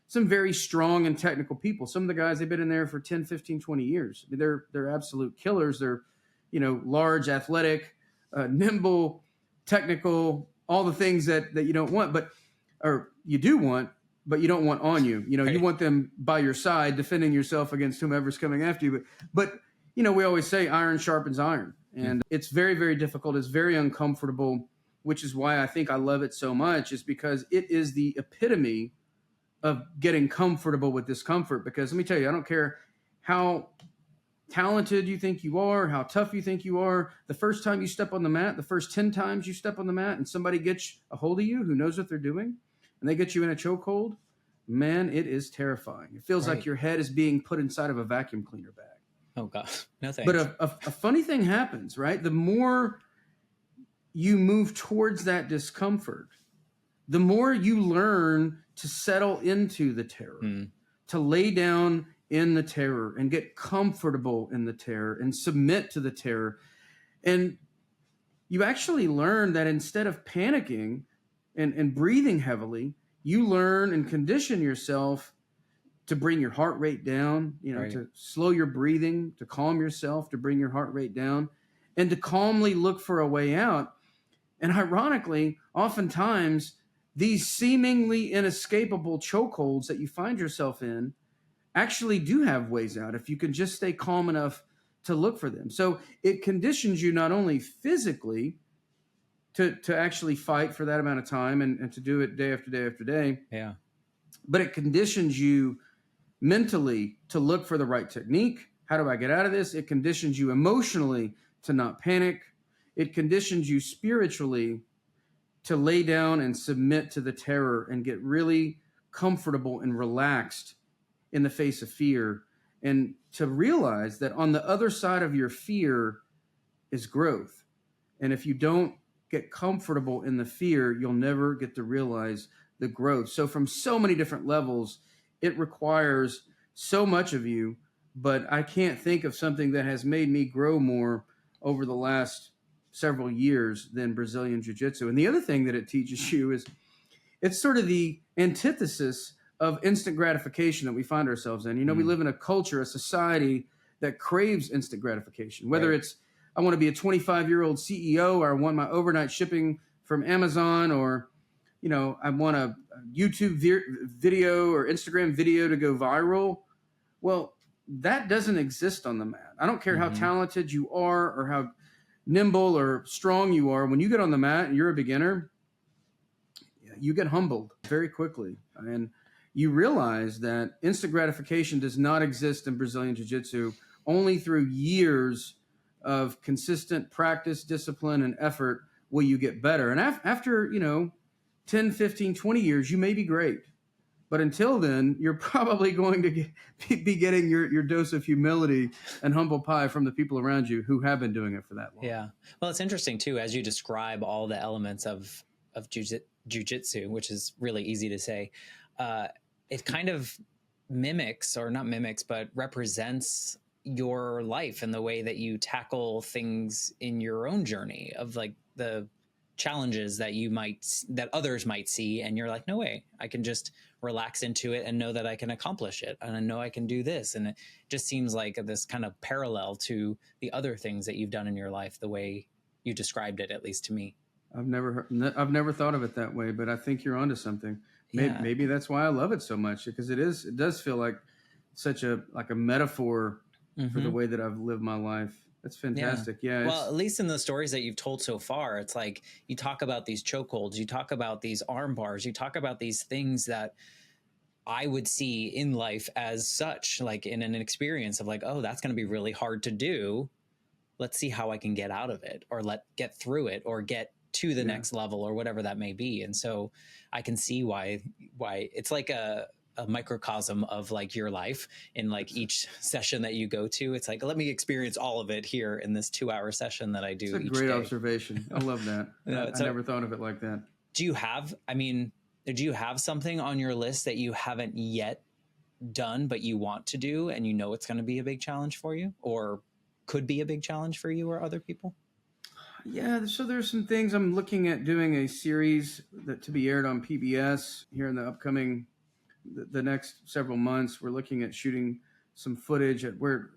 some very strong and technical people. Some of the guys, they've been in there for 10, 15, 20 years. I mean, they're absolute killers. They're, large, athletic, nimble, technical, all the things that you don't want, or you do want, but you don't want on you. Right. You want them by your side, defending yourself against whomever's coming after you. But we always say iron sharpens iron. And it's very, very difficult. It's very uncomfortable, which is why I think I love it so much, is because it is the epitome of getting comfortable with discomfort. Because let me tell you, I don't care how talented you think you are, how tough you think you are. The first time you step on the mat, the first 10 times you step on the mat and somebody gets a hold of you who knows what they're doing, and they get you in a chokehold, man, it is terrifying. It feels like your head is being put inside of a vacuum cleaner bag. Oh, God. No thanks. But a funny thing happens, right? The more you move towards that discomfort, the more you learn to settle into the terror, to lay down in the terror and get comfortable in the terror and submit to the terror. And you actually learn that instead of panicking and breathing heavily, you learn and condition yourself to bring your heart rate down, to slow your breathing, to calm yourself, to bring your heart rate down, and to calmly look for a way out. And ironically, oftentimes, these seemingly inescapable chokeholds that you find yourself in actually do have ways out if you can just stay calm enough to look for them. So it conditions you not only physically to actually fight for that amount of time and to do it day after day after day. Yeah. But it conditions you mentally to look for the right technique. How do I get out of this? It conditions you emotionally to not panic. It conditions you spiritually to lay down and submit to the terror and get really comfortable and relaxed in the face of fear, and to realize that on the other side of your fear is growth. And if you don't get comfortable in the fear, you'll never get to realize the growth. So from so many different levels, it requires so much of you, but I can't think of something that has made me grow more over the last several years than Brazilian Jiu-Jitsu. And the other thing that it teaches you is it's sort of the antithesis of instant gratification that we find ourselves in. We live in a culture, a society that craves instant gratification, whether it's, I want to be a 25-year-old CEO, or I want my overnight shipping from Amazon, or, I want a YouTube video or Instagram video to go viral. Well, that doesn't exist on the mat. I don't care how talented you are or how nimble or strong you are. When you get on the mat and you're a beginner, you get humbled very quickly. And you realize that instant gratification does not exist in Brazilian Jiu-Jitsu. Only through years of consistent practice, discipline, and effort will you get better. And after, 10, 15, 20 years, you may be great. But until then, you're probably going to be getting your dose of humility and humble pie from the people around you who have been doing it for that long. Yeah. Well, it's interesting, too, as you describe all the elements of jiu-jitsu, which is really easy to say. It kind of mimics, or not mimics, but represents your life and the way that you tackle things in your own journey of like the challenges that others might see. And you're like, no way, I can just relax into it and know that I can accomplish it. And I know I can do this. And it just seems like this kind of parallel to the other things that you've done in your life, the way you described it, at least to me. I've never thought of it that way, but I think you're onto something. Yeah. Maybe that's why I love it so much, because it does feel like such a metaphor for the way that I've lived my life. That's fantastic. Yeah. Well, at least in the stories that you've told so far, it's like you talk about these chokeholds, you talk about these arm bars, you talk about these things that I would see in life as such, like in an experience of like, oh, that's going to be really hard to do. Let's see how I can get out of it, or get through it, or get to the next level, or whatever that may be. And so I can see why it's like a microcosm of like your life in like each session that you go to. It's like, let me experience all of it here in this 2-hour session that I do. It's a great observation. I love that. I never thought of it like that. Do you have something on your list that you haven't yet done, but you want to do, and you know it's going to be a big challenge for you, or could be a big challenge for you or other people? Yeah, so there's some things I'm looking at doing, a series to be aired on PBS here in the upcoming, the next several months. We're looking at shooting some footage at where,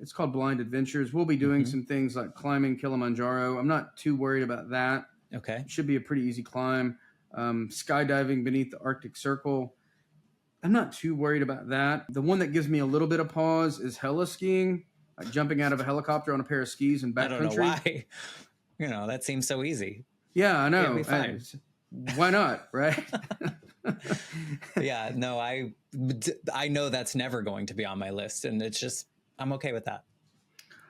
it's called Blind Adventures. We'll be doing some things like climbing Kilimanjaro. I'm not too worried about that. Okay. It should be a pretty easy climb. Skydiving beneath the Arctic Circle. I'm not too worried about that. The one that gives me a little bit of pause is heli-skiing, like jumping out of a helicopter on a pair of skis and backcountry. I don't know why. That seems so easy. Yeah, I know. Why not, right? Yeah, no, I know that's never going to be on my list, and it's just, I'm okay with that.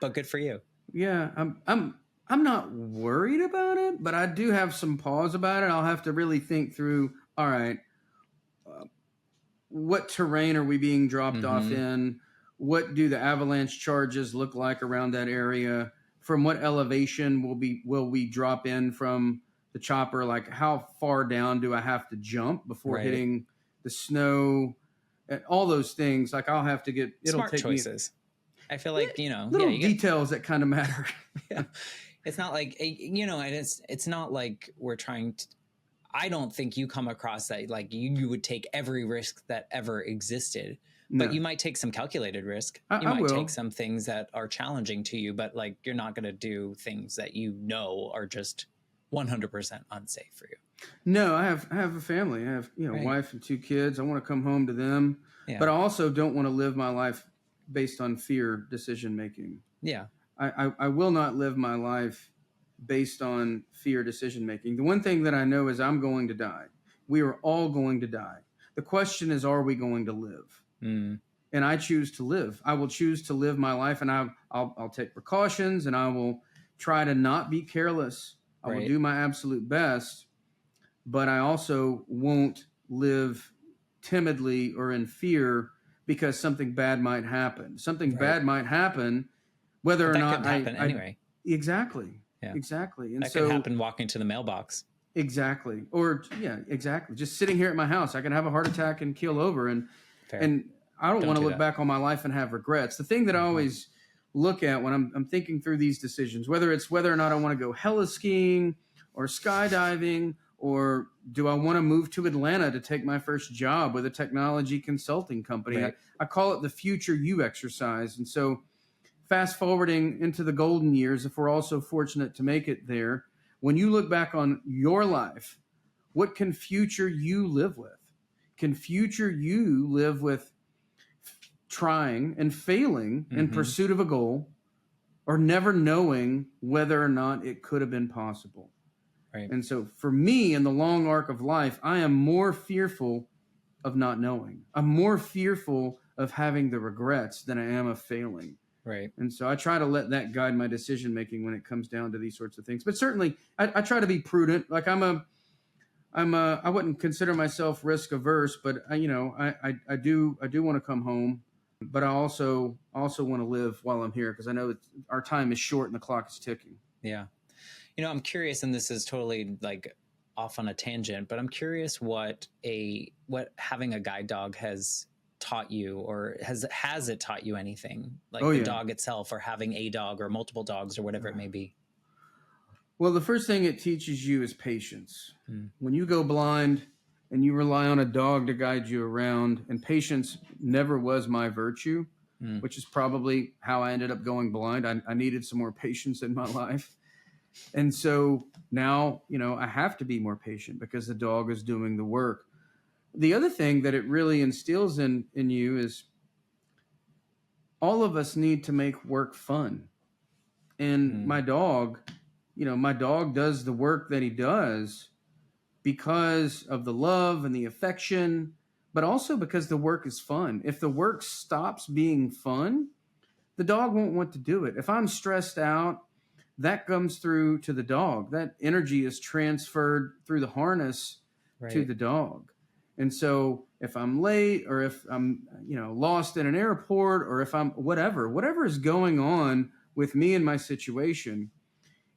But good for you. Yeah, I'm not worried about it, but I do have some pause about it. I'll have to really think through, all right, what terrain are we being dropped off in? What do the avalanche charges look like around that area? From what elevation will we drop in from the chopper? Like, how far down do I have to jump before hitting the snow? And all those things. Like, I'll have to get smart choices. I feel like little details that kind of matter. Yeah, it's not like and it's not like we're trying to. I don't think you come across that like you would take every risk that ever existed. But you might take some calculated risk. You might take some things that are challenging to you, but like you're not going to do things that are just 100% unsafe for you. No, I have a family. I have wife and 2 kids. I want to come home to them, but I also don't want to live my life based on fear decision making. Yeah, I will not live my life based on fear decision making. The one thing that I know is I'm going to die. We are all going to die. The question is, are we going to live? And I choose to live. I will choose to live my life, and I'll take precautions, and I will try to not be careless. I will do my absolute best, but I also won't live timidly or in fear because something bad might happen. Something bad might happen, whether or not anyway. Exactly. Yeah. Exactly. And that could happen walking to the mailbox. Exactly. Or exactly. Just sitting here at my house, I can have a heart attack and keel over, and I don't want to look back on my life and have regrets. The thing that I always look at when I'm thinking through these decisions, whether or not I want to go heli-skiing or skydiving, or do I want to move to Atlanta to take my first job with a technology consulting company? I call it the future you exercise. And so fast forwarding into the golden years, if we're also fortunate to make it there, when you look back on your life, what can future you live with? Can future you live with trying and failing in pursuit of a goal, or never knowing whether or not it could have been possible? Right. And so for me, in the long arc of life, I am more fearful of not knowing. I'm more fearful of having the regrets than I am of failing. Right. And so I try to let that guide my decision making when it comes down to these sorts of things. But certainly I try to be prudent. Like I wouldn't consider myself risk averse, but I do want to come home, but I also want to live while I'm here, because I know our time is short and the clock is ticking. Yeah. I'm curious, and this is totally like off on a tangent, but I'm curious what having a guide dog has taught you, or has it taught you anything, like the dog itself, or having a dog or multiple dogs or whatever it may be? Well, the first thing it teaches you is patience. When you go blind and you rely on a dog to guide you around, and patience never was my virtue, which is probably how I ended up going blind. I needed some more patience in my life. And so now, I have to be more patient because the dog is doing the work. The other thing that it really instills in you is all of us need to make work fun. And my dog does the work that he does because of the love and the affection, but also because the work is fun. If the work stops being fun, the dog won't want to do it. If I'm stressed out, that comes through to the dog. That energy is transferred through the harness to the dog. And so if I'm late, or if I'm, lost in an airport, or if I'm whatever is going on with me and my situation,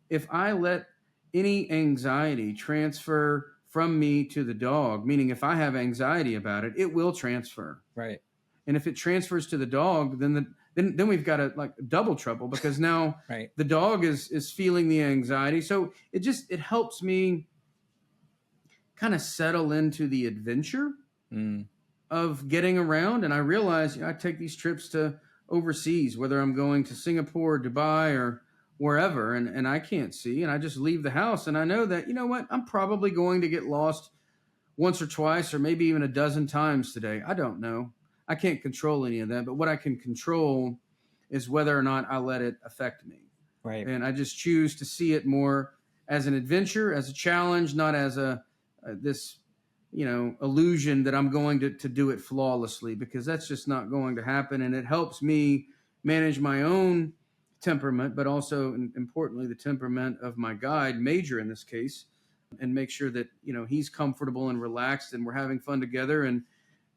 if I let any anxiety transfer from me to the dog, meaning if I have anxiety about it, it will transfer. Right. And if it transfers to the dog, then we've got a like double trouble, because now the dog is feeling the anxiety. So it helps me kind of settle into the adventure of getting around. And I realize I take these trips to overseas, whether I'm going to Singapore, Dubai, or wherever, and I can't see, and I just leave the house, and I know that, I'm probably going to get lost once or twice, or maybe even a dozen times today. I don't know. I can't control any of that, but what I can control is whether or not I let it affect me. Right. And I just choose to see it more as an adventure, as a challenge, not as this illusion that I'm going to do it flawlessly, because that's just not going to happen. And it helps me manage my own temperament, but also, importantly, the temperament of my guide, Major in this case, and make sure that he's comfortable and relaxed, and we're having fun together. And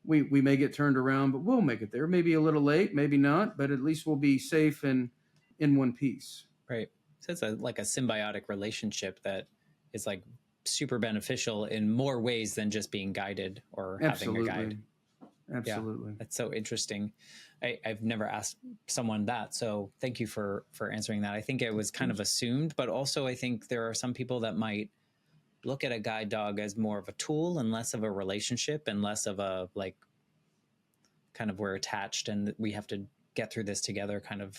we may get turned around, but we'll make it there. Maybe a little late, maybe not, but at least we'll be safe and in one piece. Right. So it's like a symbiotic relationship that is like super beneficial in more ways than just being guided or having a guide. Absolutely. Yeah, that's so interesting. I've never asked someone that, so thank you for answering that. I think it was kind of assumed, but also I think there are some people that might look at a guide dog as more of a tool and less of a relationship, and less of a like kind of we're attached and we have to get through this together kind of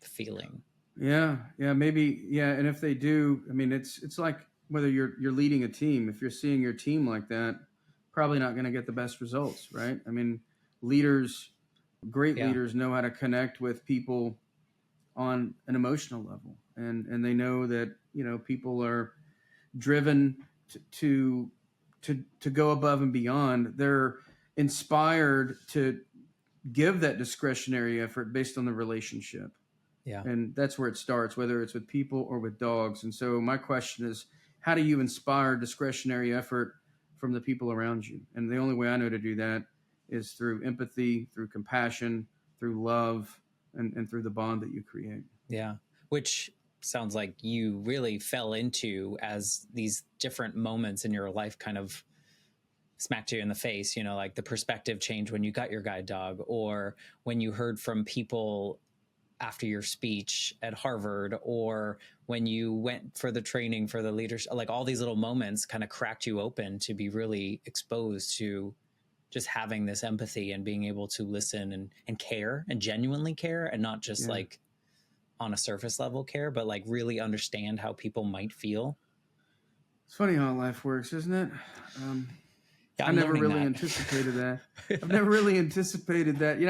feeling. Yeah, maybe. Yeah. And if they do, I mean, it's like whether you're leading a team, if you're seeing your team like that, probably not going to get the best results, right? I mean, great leaders know how to connect with people on an emotional level, and they know that people are driven to go above and beyond. They're inspired to give that discretionary effort based on the relationship. Yeah. And that's where it starts, whether it's with people or with dogs. And so my question is, how do you inspire discretionary effort from the people around you? And the only way I know to do that is through empathy, through compassion, through love, and through the bond that you create. Yeah. Which sounds like you really fell into as these different moments in your life kind of smacked you in the face, like the perspective change when you got your guide dog, or when you heard from people after your speech at Harvard, or when you went for the training for the leadership, like all these little moments kind of cracked you open to be really exposed to just having this empathy and being able to listen and care and genuinely care, and not just like on a surface level care, but like really understand how people might feel. It's funny how life works, isn't it? I never really anticipated that. I've never really anticipated that.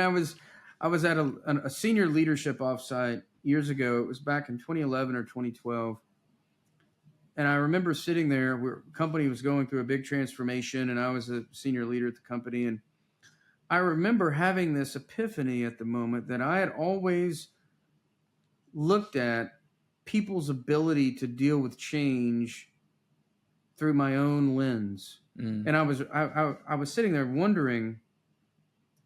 I was at a senior leadership offsite years ago. It was back in 2011 or 2012. And I remember sitting there where the company was going through a big transformation, and I was a senior leader at the company. And I remember having this epiphany at the moment that I had always looked at people's ability to deal with change through my own lens. And I was sitting there wondering,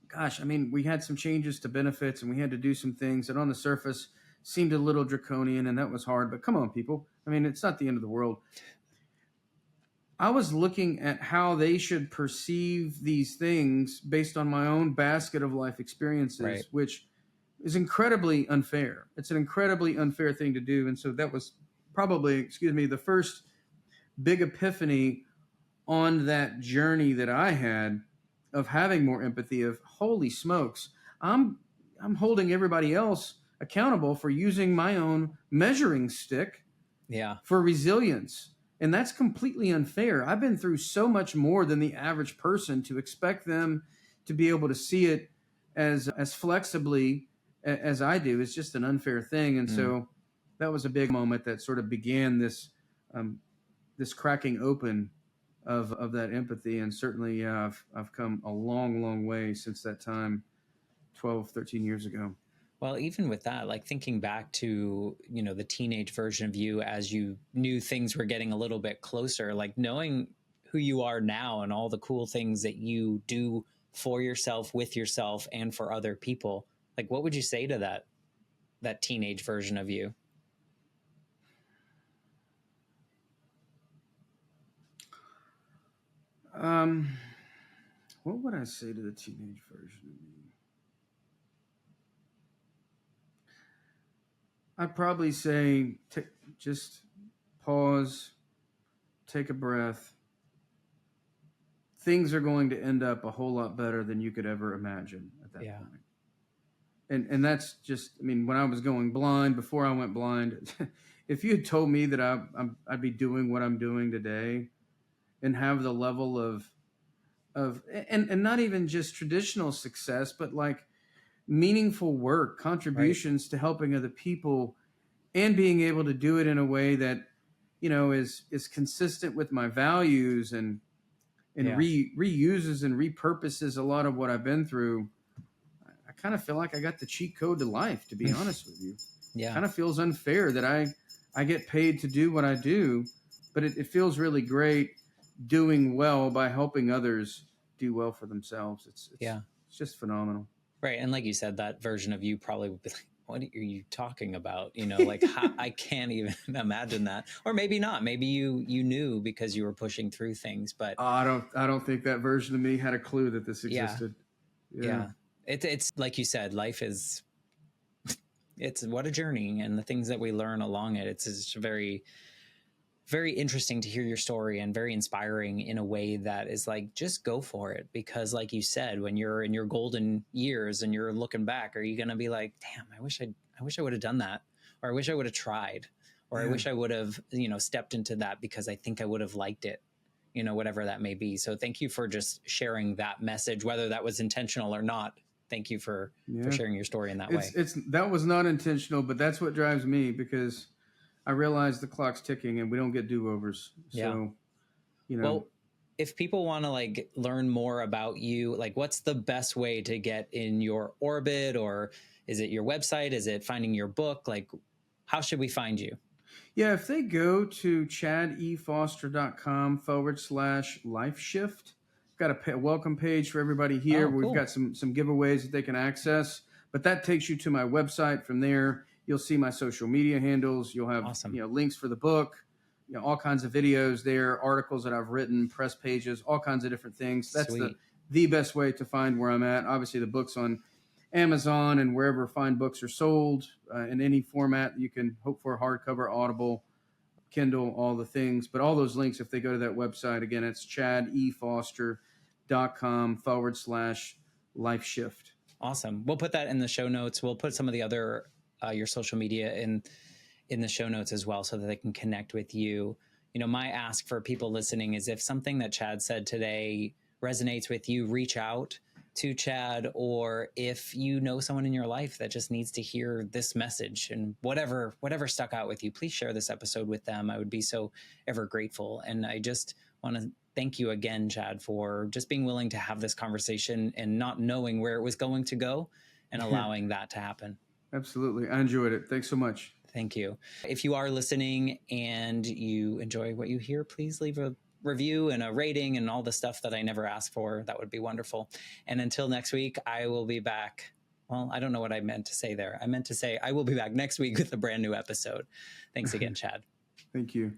gosh, I mean, we had some changes to benefits, and we had to do some things that on the surface seemed a little draconian, and that was hard. But come on, people. I mean, it's not the end of the world. I was looking at how they should perceive these things based on my own basket of life experiences, which is incredibly unfair. It's an incredibly unfair thing to do. And so that was probably, the first big epiphany on that journey that I had of having more empathy, of holy smokes, I'm holding everybody else accountable for using my own measuring stick Yeah. for resilience. And that's completely unfair. I've been through so much more than the average person. To expect them to be able to see it as flexibly as I do is just an unfair thing. And Mm. so that was a big moment that sort of began um, this cracking open of that empathy. And certainly, yeah, I've come a long, long way since that time, 12, 13 years ago. Well, even with that, like thinking back to, the teenage version of you as you knew things were getting a little bit closer, like knowing who you are now and all the cool things that you do for yourself, with yourself, and for other people, like what would you say to that teenage version of you? Um, what would I say to the teenage version of me? I'd probably say just pause, take a breath. Things are going to end up a whole lot better than you could ever imagine at that Yeah. point. And that's just, I mean, when I was going blind, before I went blind, if you had told me that I'd be doing what I'm doing today and have the level of and not even just traditional success, but like meaningful work, Right. contributions to helping other people, and being able to do it in a way that is consistent with my values and Yeah. reuses and repurposes a lot of what I've been through. I kind of feel like I got the cheat code to life, to be honest with you. Yeah. Kind of feels unfair that I get paid to do what I do, but it feels really great doing well by helping others do well for themselves. It's just phenomenal. Right. And like you said, that version of you probably would be like, what are you talking about? Like I can't even imagine that. Or maybe not. Maybe you knew because you were pushing through things. But I don't think that version of me had a clue that this existed. Yeah. It's like you said, life is, it's what a journey, and the things that we learn along it. It's just very, very interesting to hear your story, and very inspiring in a way that is like, just go for it. Because like you said, when you're in your golden years and you're looking back, are you going to be like, damn, I wish I would have done that, or I wish I would have tried, or I wish I would have, stepped into that because I think I would have liked it, whatever that may be. So thank you for just sharing that message, whether that was intentional or not. Thank you for sharing your story in that way. That was not intentional, but that's what drives me, because I realize the clock's ticking and we don't get do-overs. So, Well, if people want to like learn more about you, like what's the best way to get in your orbit? Or is it your website? Is it finding your book? Like, how should we find you? Yeah, if they go to ChadEFoster.com/LifeShift, got a welcome page for everybody here. Cool. We've got some giveaways that they can access, but that takes you to my website. From there, you'll see my social media handles. You'll have links for the book, all kinds of videos there, articles that I've written, press pages, all kinds of different things. That's the best way to find where I'm at. Obviously, the book's on Amazon and wherever fine books are sold, in any format you can hope for: hardcover, Audible, Kindle, all the things. But all those links, if they go to that website, again, it's ChadEFoster.com/LifeShift. Awesome. We'll put that in the show notes. We'll put some of the other, your social media in the show notes as well, so that they can connect with you. My ask for people listening is, if something that Chad said today resonates with you, reach out to Chad, or if you know someone in your life that just needs to hear this message, and whatever stuck out with you, please share this episode with them. I would be so ever grateful. And I just want to thank you again, Chad, for just being willing to have this conversation and not knowing where it was going to go, and allowing that to happen. Absolutely. I enjoyed it. Thanks so much. Thank you. If you are listening and you enjoy what you hear, please leave a review and a rating and all the stuff that I never asked for. That would be wonderful. And until next week, I will be back. Well, I don't know what I meant to say there. I meant to say I will be back next week with a brand new episode. Thanks again, Chad. Thank you.